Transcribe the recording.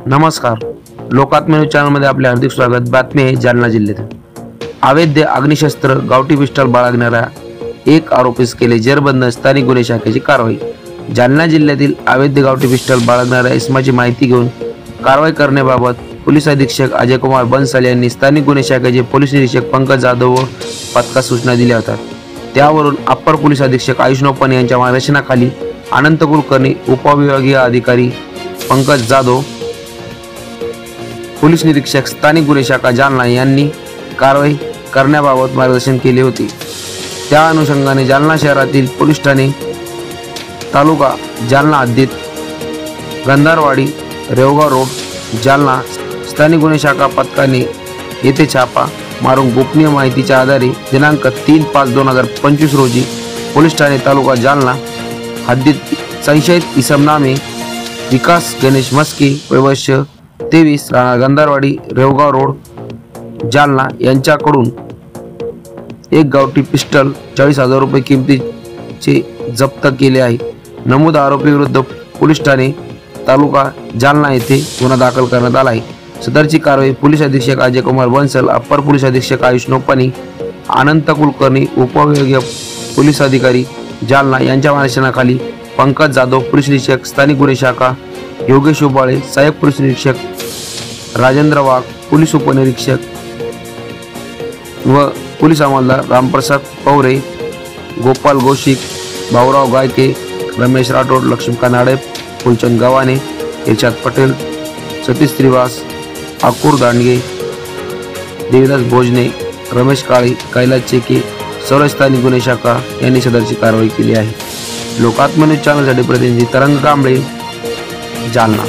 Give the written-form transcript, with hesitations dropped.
नमस्कार, लोकात्म न्यूज चॅनलमध्ये आपले हार्दिक स्वागत। बातमी आहे जालना जिल्ह्यातील अवैध अग्निशस्त्र गावठी पिस्टल बाळगणाऱ्या एक आरोपीस केले जेरबंद। स्थानिक गुन्हे शाखेची कारवाई। जालना जिल्ह्यातील अवैध गावठी पिस्टल बाळगणाऱ्या इसमाची माहिती घेऊन कारवाई करण्याबाबत पोलीस अधीक्षक अजय कुमार बन्सल यांनी स्थानिक गुन्हे शाखेचे पोलीस निरीक्षक पंकज जाधव व पथकास सूचना दिल्या होत्या। त्यावरून अप्पर पोलीस अधीक्षक आयुष नौपणे यांच्या मार्गदर्शनाखाली अनंत कुलकर्णी, उपविभागीय अधिकारी पंकज जाधव, पोलीस निरीक्षक स्थानिक गुन्हे शाखा जालना यांनी कारवाई करण्याबाबत मार्गदर्शन केले होते। त्या अनुषंगाने जालना शहरातील पोलीस ठाणे तालुका जालना हद्दीत गंधारवाडी, रेवगाव रोड, जालना स्थानिक गुन्हे शाखा पथकाने येथे छापा मारून गोपनीय माहितीच्या आधारे दिनांक 3/5/2025 रोजी पोलीस ठाणे तालुका जालना हद्दीत संशयित इसम नामे विकास गणेश मस्के, वय वर्ष 23, राहणार गंधारवाडी, रेवगाव रोड, जालना यांच्याकडून एक गावठी पिस्टल 40,000 रुपये किमतीचे जप्त केले आहे। नमूद आरोपी विरुद्ध पोलीस ठाणे तालुका जालना येथे गुन्हा दाखल करण्यात आला आहे। सदरची कारवाई पोलीस अधीक्षक अजय कुमार बन्सल, अप्पर पोलीस अधीक्षक आयुष नौपणे, अनंत कुलकर्णी, उपविभागीय पोलीस अधिकारी जालना यांच्या मार्गदर्शनाखाली पंकज जाधव, पोलीस निरीक्षक स्थानिक गुन्हे शाखा योगेश उबाळे, सहाय्यक पोलीस निरीक्षक राजेंद्र वाघ, पोलीस उपनिरीक्षक व पोलीस अंमलदार रामप्रसाद पवरे, गोपाल गोशिक, भाऊराव गायके, रमेश राठोड, लक्ष्मीकांत आडे, फुलचंद गव्हाणे, इर्शाद पटेल, सतीश श्रीवास, अकूर दांडगे, देवीदास भोजने, रमेश काळे, कैलास चेके, सर्व स्थानिक गुन्हे शाखा यांनी सदरची कारवाई केली आहे। लोकात्म न्यूज चॅनलसाठी प्रतिनिधी तरंग कांबळे, जालना।